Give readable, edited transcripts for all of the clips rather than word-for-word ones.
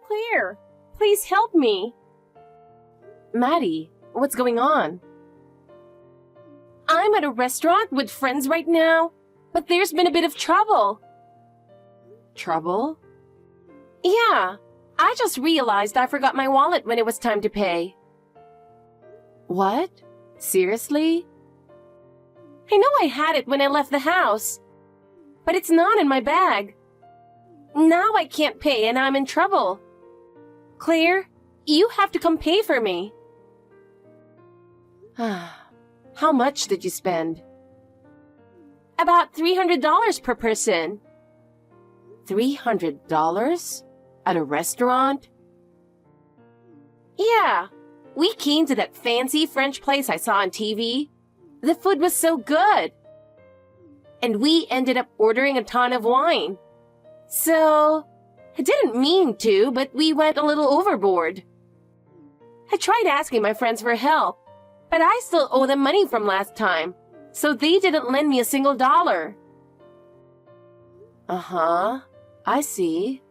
Claire, please help me. Maddie, what's going on? I'm at a restaurant with friends right now, but there's been a bit of trouble. Trouble? Yeah, I just realized I forgot my wallet when it was time to pay. What? Seriously? I know I had it when I left the house, but it's not in my bag. Now I can't pay and I'm in trouble. Claire, you have to come pay for me. How much did you spend? About $300 per person. $300? At a restaurant? Yeah, we came to that fancy French place I saw on TV. The food was so good. And we ended up ordering a ton of wine. So, I didn't mean to, but we went a little overboard. I tried asking my friends for help, but I still owe them money from last time, so they didn't lend me a single dollar. Uh-huh, I see.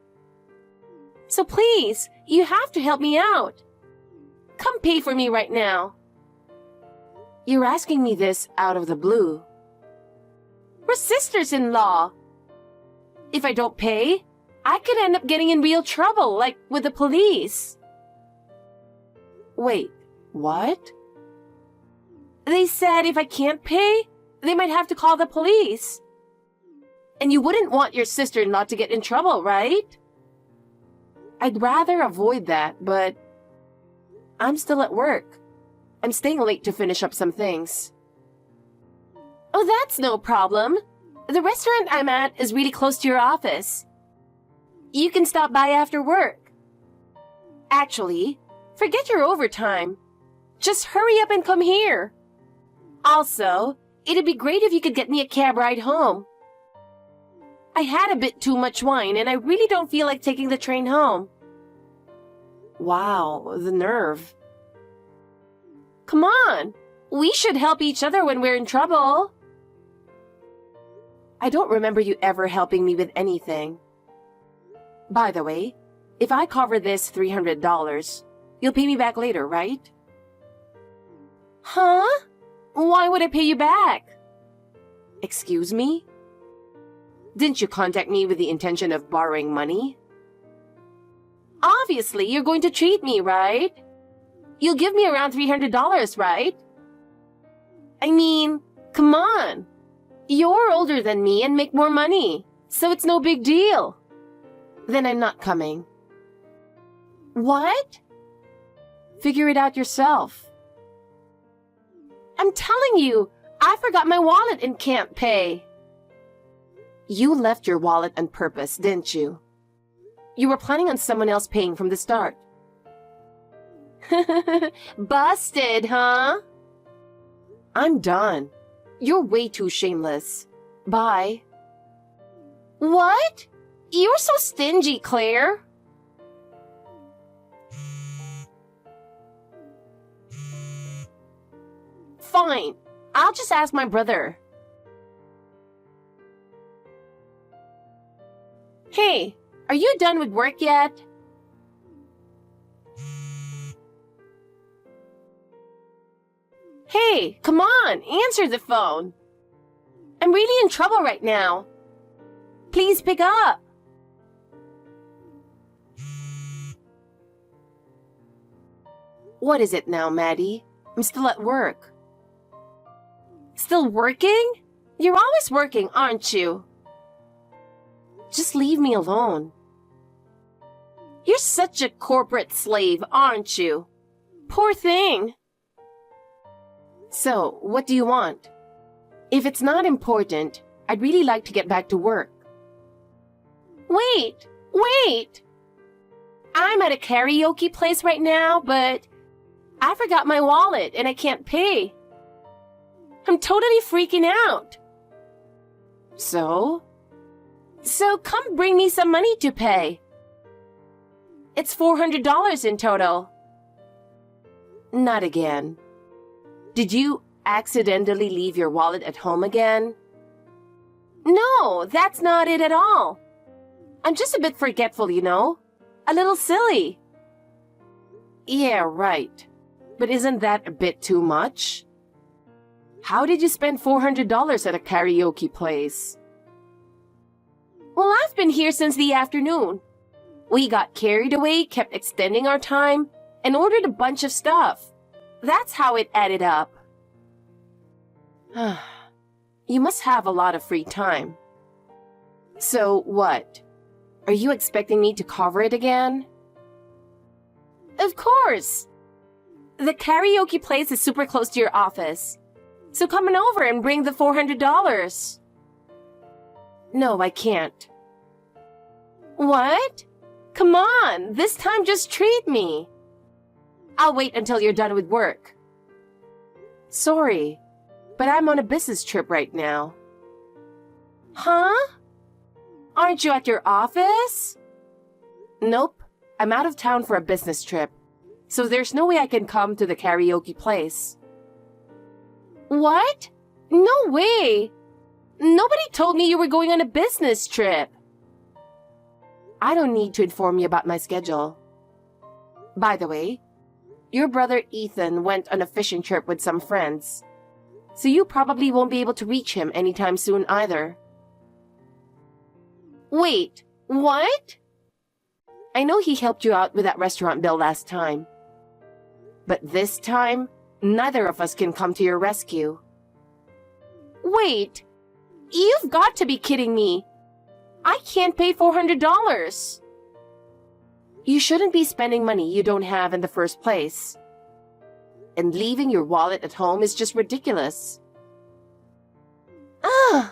So please, you have to help me out. Come pay for me right now. You're asking me this out of the blue. We're sisters-in-law. If I don't pay, I could end up getting in real trouble, like with the police. Wait, what? They said if I can't pay, they might have to call the police. And you wouldn't want your sister-in-law to get in trouble, right? I'd rather avoid that, but I'm still at work. I'm staying late to finish up some things. Oh, that's no problem. The restaurant I'm at is really close to your office. You can stop by after work. Actually, forget your overtime. Just hurry up and come here. Also, it'd be great if you could get me a cab ride home. I had a bit too much wine and I really don't feel like taking the train home. Wow, the nerve. Come on, we should help each other when we're in trouble. I don't remember you ever helping me with anything. By the way, if I cover this $300, you'll pay me back later, right? Huh? Why would I pay you back? Excuse me? Didn't you contact me with the intention of borrowing money? Obviously, you're going to treat me, right? You'll give me around $300, right? I mean, come on. You're older than me and make more money, so it's no big deal. Then I'm not coming. What? Figure it out yourself. I'm telling you, I forgot my wallet and can't pay. You left your wallet on purpose, didn't you? You were planning on someone else paying from the start. Busted, huh? I'm done. You're way too shameless. Bye. What? You're so stingy, Claire. Fine. I'll just ask my brother. Hey, are you done with work yet? Hey, come on, answer the phone. I'm really in trouble right now. Please pick up. What is it now, Maddie? I'm still at work. Still working? You're always working, aren't you? Just leave me alone. You're such a corporate slave, aren't you? Poor thing. So, what do you want? If it's not important, I'd really like to get back to work. Wait! I'm at a karaoke place right now, but I forgot my wallet and I can't pay. I'm totally freaking out. So? So come bring me some money to pay. It's $400 in total. Not again. Did you accidentally leave your wallet at home again? No, that's not it at all. I'm just a bit forgetful, you know. A little silly. Yeah, right. But isn't that a bit too much? How did you spend $400 at a karaoke place? Well, I've been here since the afternoon. We got carried away, kept extending our time, and ordered a bunch of stuff. That's how it added up. You must have a lot of free time. So what? Are you expecting me to cover it again? Of course. The karaoke place is super close to your office. So come on over and bring the $400. No, I can't. What? Come on, this time just treat me. I'll wait until you're done with work. Sorry, but I'm on a business trip right now. Huh? Aren't you at your office? Nope, I'm out of town for a business trip, so there's no way I can come to the karaoke place. What? No way. Nobody told me you were going on a business trip. I don't need to inform you about my schedule. By the way, your brother Ethan went on a fishing trip with some friends, so you probably won't be able to reach him anytime soon either. Wait, what? I know he helped you out with that restaurant bill last time, but this time, neither of us can come to your rescue. Wait, you've got to be kidding me. I can't pay $400. You shouldn't be spending money you don't have in the first place. And leaving your wallet at home is just ridiculous. Ugh!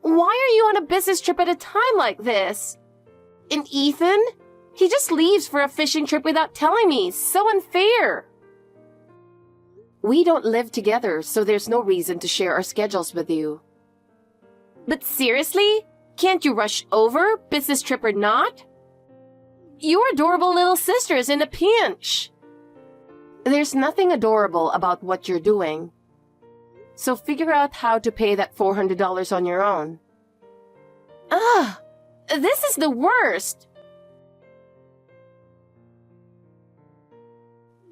Why are you on a business trip at a time like this? And Ethan? He just leaves for a fishing trip without telling me. So unfair. We don't live together, so there's no reason to share our schedules with you. But seriously? Can't you rush over, business trip or not? Your adorable little sister is in a pinch. There's nothing adorable about what you're doing. So figure out how to pay that $400 on your own. Ugh! This is the worst!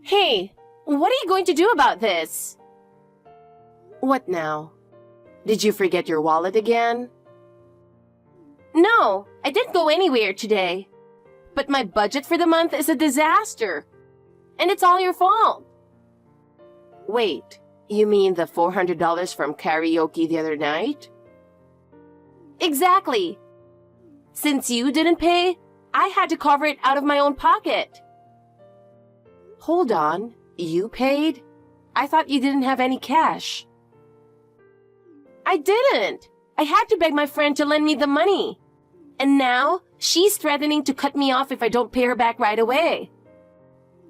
Hey, what are you going to do about this? What now? Did you forget your wallet again? No, I didn't go anywhere today. But my budget for the month is a disaster. And it's all your fault. Wait, you mean the $400 from karaoke the other night? Exactly. Since you didn't pay, I had to cover it out of my own pocket. Hold on, you paid? I thought you didn't have any cash. I didn't. I had to beg my friend to lend me the money. And now, she's threatening to cut me off if I don't pay her back right away.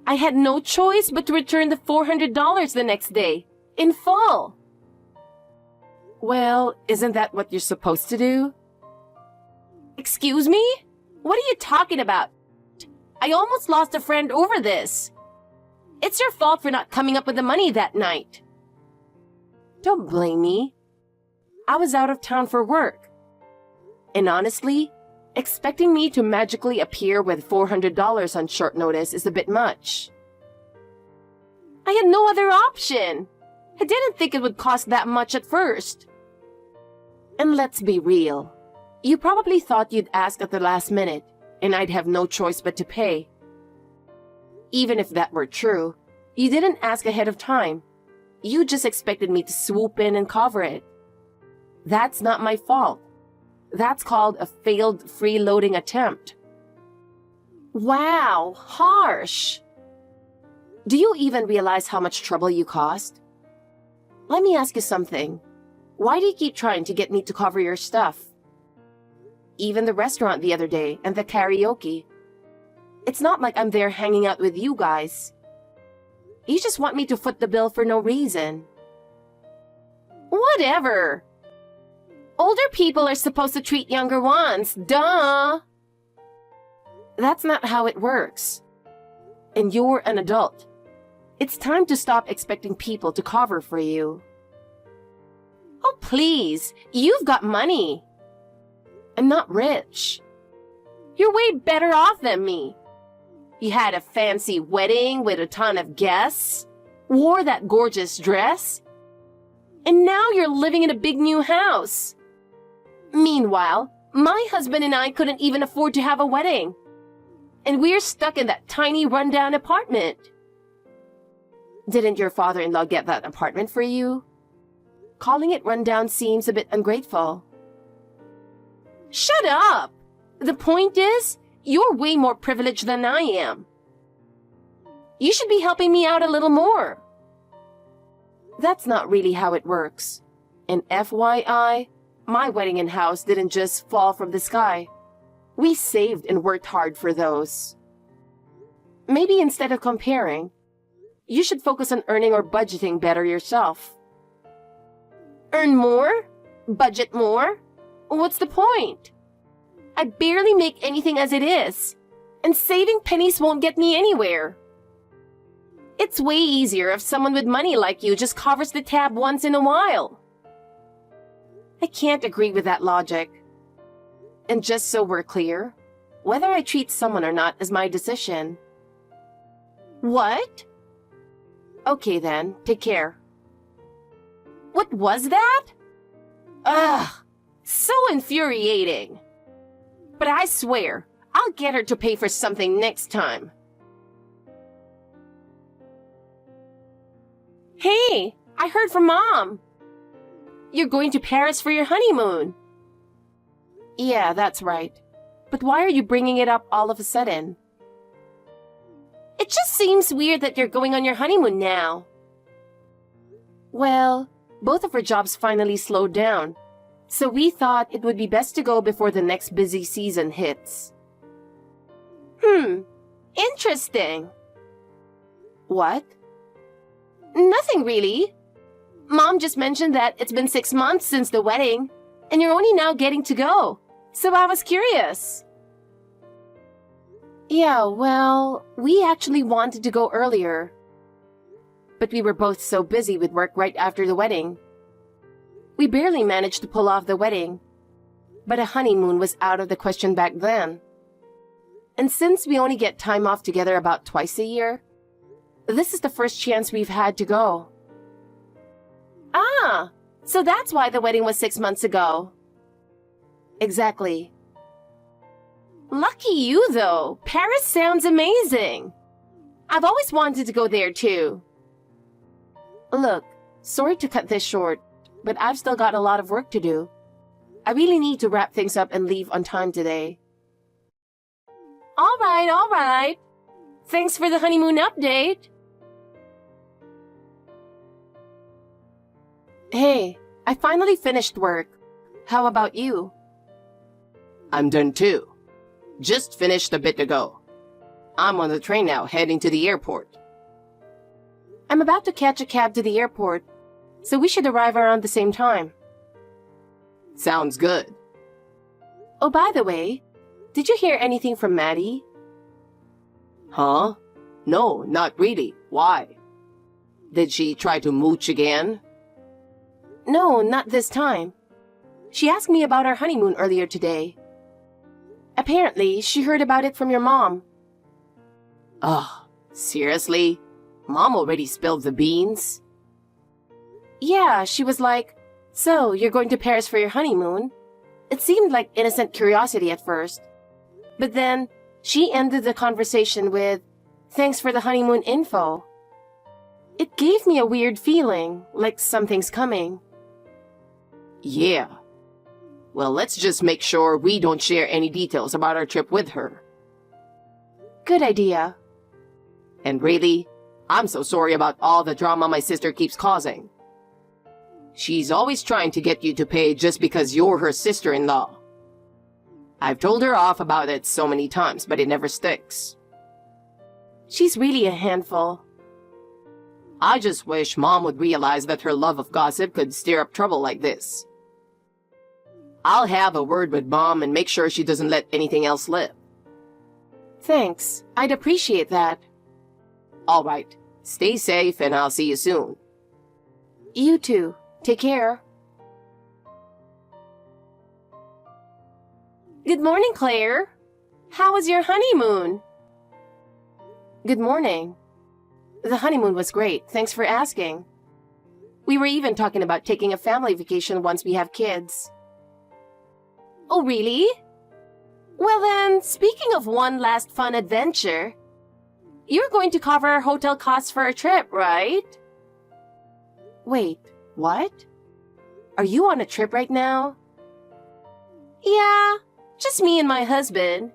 I had no choice but to return the $400 the next day, in full. Well, isn't that what you're supposed to do? Excuse me? What are you talking about? I almost lost a friend over this. It's your fault for not coming up with the money that night. Don't blame me. I was out of town for work. And honestly, expecting me to magically appear with $400 on short notice is a bit much. I had no other option. I didn't think it would cost that much at first. And let's be real. You probably thought you'd ask at the last minute, and I'd have no choice but to pay. Even if that were true, you didn't ask ahead of time. You just expected me to swoop in and cover it. That's not my fault. That's called a failed freeloading attempt. Wow, harsh. Do you even realize how much trouble you caused? Let me ask you something. Why do you keep trying to get me to cover your stuff? Even the restaurant the other day and the karaoke. It's not like I'm there hanging out with you guys. You just want me to foot the bill for no reason. Whatever. Older people are supposed to treat younger ones. Duh! That's not how it works. And you're an adult. It's time to stop expecting people to cover for you. Oh, please. You've got money. I'm not rich. You're way better off than me. You had a fancy wedding with a ton of guests, wore that gorgeous dress, and now you're living in a big new house. Meanwhile, my husband and I couldn't even afford to have a wedding, and we're stuck in that tiny rundown apartment. Didn't your father-in-law get that apartment for you? Calling it rundown seems a bit ungrateful. Shut up! The point is, you're way more privileged than I am. You should be helping me out a little more. That's not really how it works. And FYI, my wedding and house didn't just fall from the sky. We saved and worked hard for those. Maybe instead of comparing, you should focus on earning or budgeting better yourself. Earn more? Budget more? What's the point? I barely make anything as it is, and saving pennies won't get me anywhere. It's way easier if someone with money like you just covers the tab once in a while. I can't agree with that logic. And just so we're clear, whether I treat someone or not is my decision. What? Okay then, take care. What was that? Ugh, so infuriating. But I swear, I'll get her to pay for something next time. Hey, I heard from Mom. You're going to Paris for your honeymoon. Yeah, that's right. But why are you bringing it up all of a sudden? It just seems weird that you're going on your honeymoon now. Well, both of our jobs finally slowed down, so we thought it would be best to go before the next busy season hits. Interesting. What? Nothing really. Mom just mentioned that it's been 6 months since the wedding, and you're only now getting to go, so I was curious. Yeah, well, we actually wanted to go earlier, but we were both so busy with work right after the wedding. We barely managed to pull off the wedding, but a honeymoon was out of the question back then. And since we only get time off together about twice a year, this is the first chance we've had to go. Ah, so that's why the wedding was 6 months ago. Exactly. Lucky you, though. Paris sounds amazing. I've always wanted to go there, too. Look, sorry to cut this short, but I've still got a lot of work to do. I really need to wrap things up and leave on time today. All right. Thanks for the honeymoon update. Hey, I finally finished work. How about you? I'm done too. Just finished a bit ago. I'm on the train now, heading to the airport. I'm about to catch a cab to the airport, so we should arrive around the same time. Sounds good. Oh, by the way, did you hear anything from Maddie? Huh? No, not really. Why? Did she try to mooch again? No, not this time. She asked me about our honeymoon earlier today. Apparently, she heard about it from your mom. Ugh, seriously? Mom already spilled the beans? Yeah, she was like, "So, you're going to Paris for your honeymoon?" It seemed like innocent curiosity at first. But then, she ended the conversation with, "Thanks for the honeymoon info." It gave me a weird feeling, like something's coming. Yeah. Well, let's just make sure we don't share any details about our trip with her. Good idea. And really, I'm so sorry about all the drama my sister keeps causing. She's always trying to get you to pay just because you're her sister-in-law. I've told her off about it so many times, but it never sticks. She's really a handful. I just wish Mom would realize that her love of gossip could stir up trouble like this. I'll have a word with Mom and make sure she doesn't let anything else slip. Thanks. I'd appreciate that. All right. Stay safe and I'll see you soon. You too. Take care. Good morning, Claire. How was your honeymoon? Good morning. The honeymoon was great. Thanks for asking. We were even talking about taking a family vacation once we have kids. Oh, really? Well then, speaking of one last fun adventure, you're going to cover our hotel costs for our trip, right? Wait, what? Are you on a trip right now? Yeah, just me and my husband.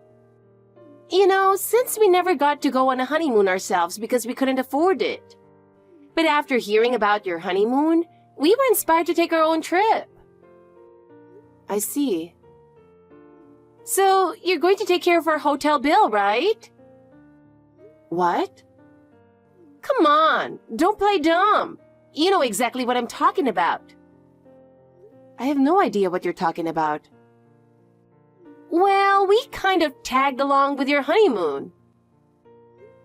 You know, since we never got to go on a honeymoon ourselves because we couldn't afford it. But after hearing about your honeymoon, we were inspired to take our own trip. I see. So, you're going to take care of our hotel bill, right? What? Come on, don't play dumb. You know exactly what I'm talking about. I have no idea what you're talking about. Well, we kind of tagged along with your honeymoon.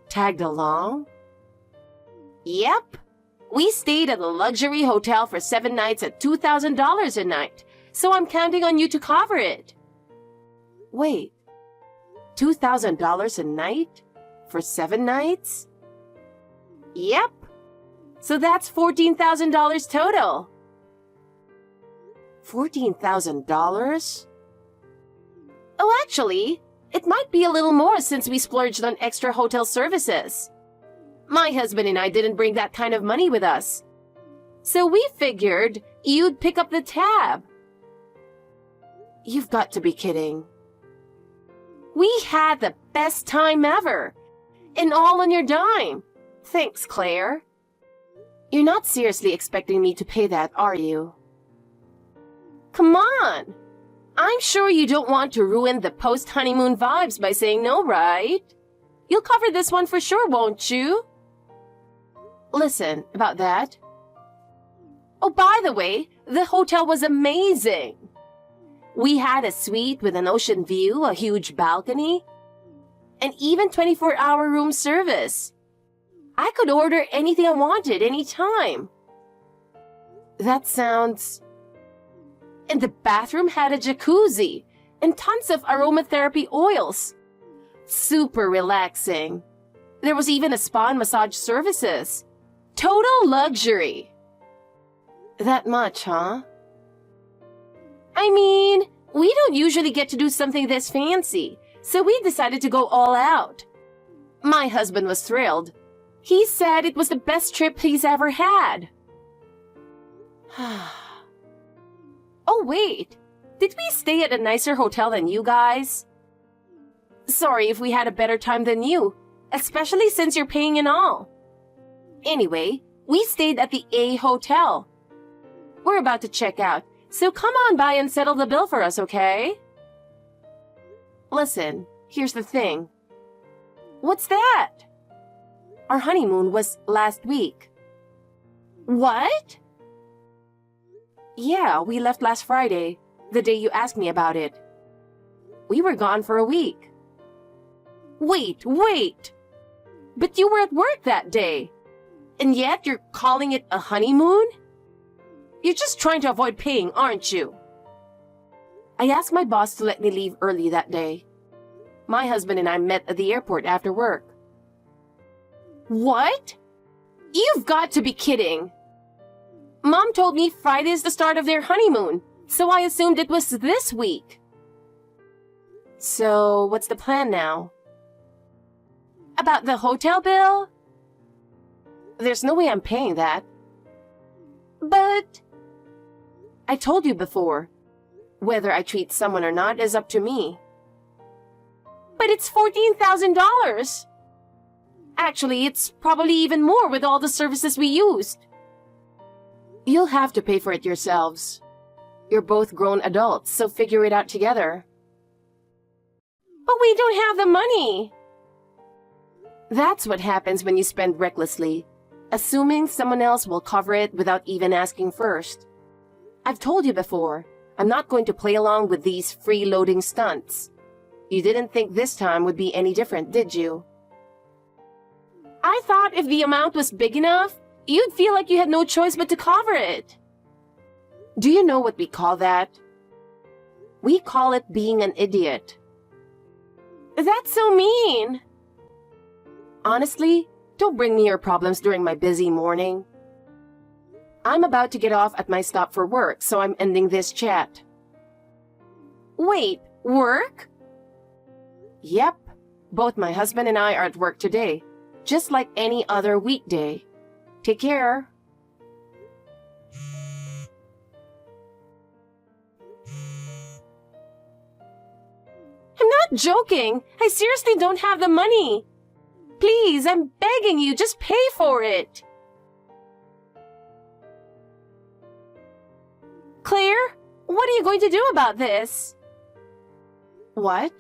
Tagged along? Yep. We stayed at a luxury hotel for 7 nights at $2,000 a night, so I'm counting on you to cover it. Wait, $2,000 a night? For 7 nights? Yep. So that's $14,000 total. $14,000? Oh, actually, it might be a little more since we splurged on extra hotel services. My husband and I didn't bring that kind of money with us. So we figured you'd pick up the tab. You've got to be kidding. We had the best time ever. And all on your dime. Thanks, Claire. You're not seriously expecting me to pay that, are you? Come on. I'm sure you don't want to ruin the post-honeymoon vibes by saying no, right? You'll cover this one for sure, won't you? Listen, about that. Oh, by the way, the hotel was amazing. We had a suite with an ocean view, a huge balcony, and even 24-hour room service. I could order anything I wanted anytime. That sounds... And the bathroom had a jacuzzi and tons of aromatherapy oils. Super relaxing. There was even a spa and massage services. Total luxury. That much, huh? I mean, we don't usually get to do something this fancy, so we decided to go all out. My husband was thrilled. He said it was the best trip he's ever had. Oh, wait. Did we stay at a nicer hotel than you guys? Sorry if we had a better time than you, especially since you're paying and all. Anyway, we stayed at the A Hotel. We're about to check out, so come on by and settle the bill for us, okay? Listen, here's the thing. What's that? Our honeymoon was last week. What? Yeah, we left last Friday, the day you asked me about it. We were gone for a week. Wait! But you were at work that day, and yet you're calling it a honeymoon? You're just trying to avoid paying, aren't you? I asked my boss to let me leave early that day. My husband and I met at the airport after work. What? You've got to be kidding. Mom told me Friday is the start of their honeymoon, so I assumed it was this week. So, what's the plan now? About the hotel bill? There's no way I'm paying that. But... I told you before. Whether I treat someone or not is up to me. But it's $14,000. Actually, it's probably even more with all the services we used. You'll have to pay for it yourselves. You're both grown adults, so figure it out together. But we don't have the money. That's what happens when you spend recklessly, assuming someone else will cover it without even asking first. I've told you before, I'm not going to play along with these freeloading stunts. You didn't think this time would be any different, did you? I thought if the amount was big enough, you'd feel like you had no choice but to cover it. Do you know what we call that? We call it being an idiot. That's so mean. Honestly, don't bring me your problems during my busy morning. I'm about to get off at my stop for work, so I'm ending this chat. Wait, work? Yep, both my husband and I are at work today, just like any other weekday. Take care. I'm not joking. I seriously don't have the money. Please, I'm begging you, just pay for it. Claire, what are you going to do about this? What?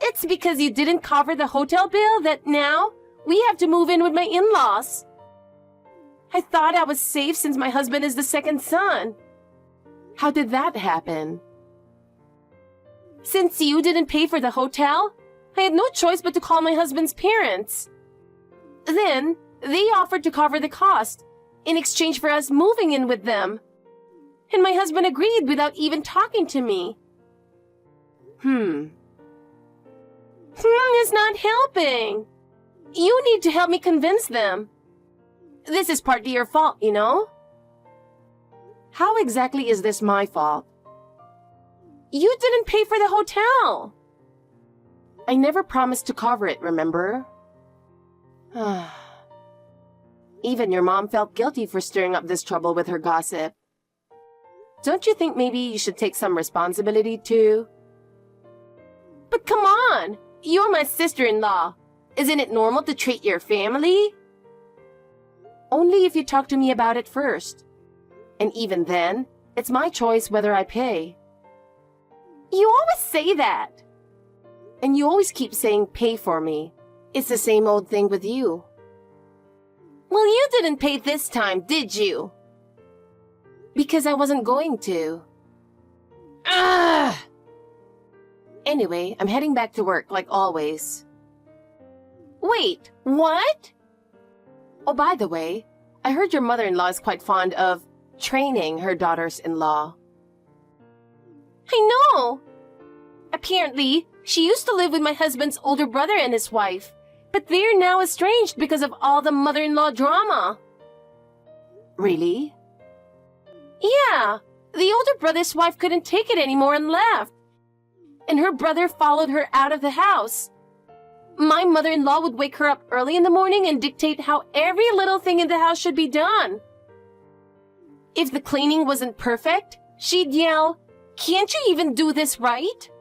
It's because you didn't cover the hotel bill that now we have to move in with my in-laws. I thought I was safe since my husband is the second son. How did that happen? Since you didn't pay for the hotel, I had no choice but to call my husband's parents. Then, they offered to cover the cost in exchange for us moving in with them. And my husband agreed without even talking to me. Is not helping. You need to help me convince them. This is partly your fault, you know? How exactly is this my fault? You didn't pay for the hotel. I never promised to cover it, remember? Even your mom felt guilty for stirring up this trouble with her gossip. Don't you think maybe you should take some responsibility too? But come on! You're my sister-in-law. Isn't it normal to treat your family? Only if you talk to me about it first. And even then, it's my choice whether I pay. You always say that. And you always keep saying pay for me. It's the same old thing with you. Well, you didn't pay this time, did you? Because I wasn't going to. Anyway, I'm heading back to work like always. Wait, what? Oh, by the way, I heard your mother-in-law is quite fond of training her daughters-in-law. I know. Apparently, she used to live with my husband's older brother and his wife, but they're now estranged because of all the mother-in-law drama. Really? Yeah, the older brother's wife couldn't take it anymore and left. And her brother followed her out of the house. My mother-in-law would wake her up early in the morning and dictate how every little thing in the house should be done. If the cleaning wasn't perfect, she'd yell, "Can't you even do this right?"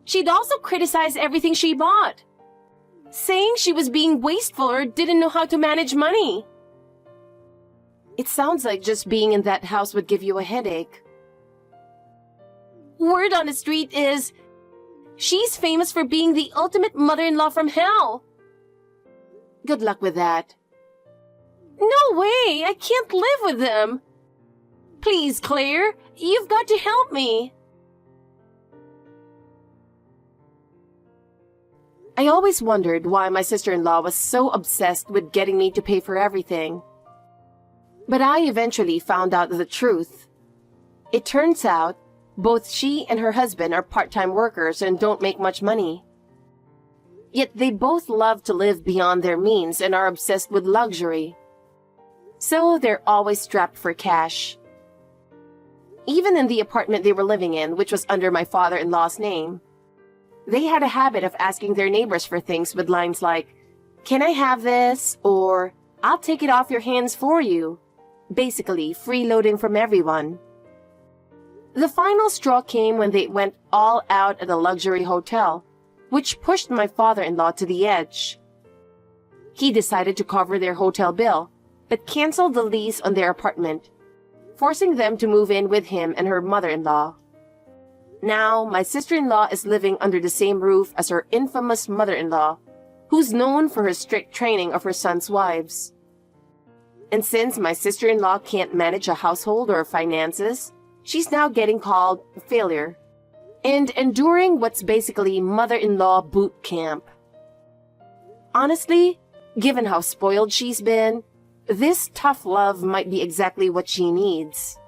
She'd also criticize everything she bought, saying she was being wasteful or didn't know how to manage money. It sounds like just being in that house would give you a headache. Word on the street is, she's famous for being the ultimate mother-in-law from hell. Good luck with that. No way! I can't live with them. Please, Claire, you've got to help me. I always wondered why my sister-in-law was so obsessed with getting me to pay for everything. But I eventually found out the truth. It turns out, both she and her husband are part-time workers and don't make much money. Yet they both love to live beyond their means and are obsessed with luxury. So they're always strapped for cash. Even in the apartment they were living in, which was under my father-in-law's name, they had a habit of asking their neighbors for things with lines like, "Can I have this?" or "I'll take it off your hands for you." Basically, freeloading from everyone. The final straw came when they went all out at a luxury hotel, which pushed my father-in-law to the edge. He decided to cover their hotel bill, but canceled the lease on their apartment, forcing them to move in with him and her mother-in-law. Now, my sister-in-law is living under the same roof as her infamous mother-in-law, who's known for her strict training of her son's wives. And since my sister-in-law can't manage a household or finances, she's now getting called a failure and enduring what's basically mother-in-law boot camp. Honestly, given how spoiled she's been, this tough love might be exactly what she needs.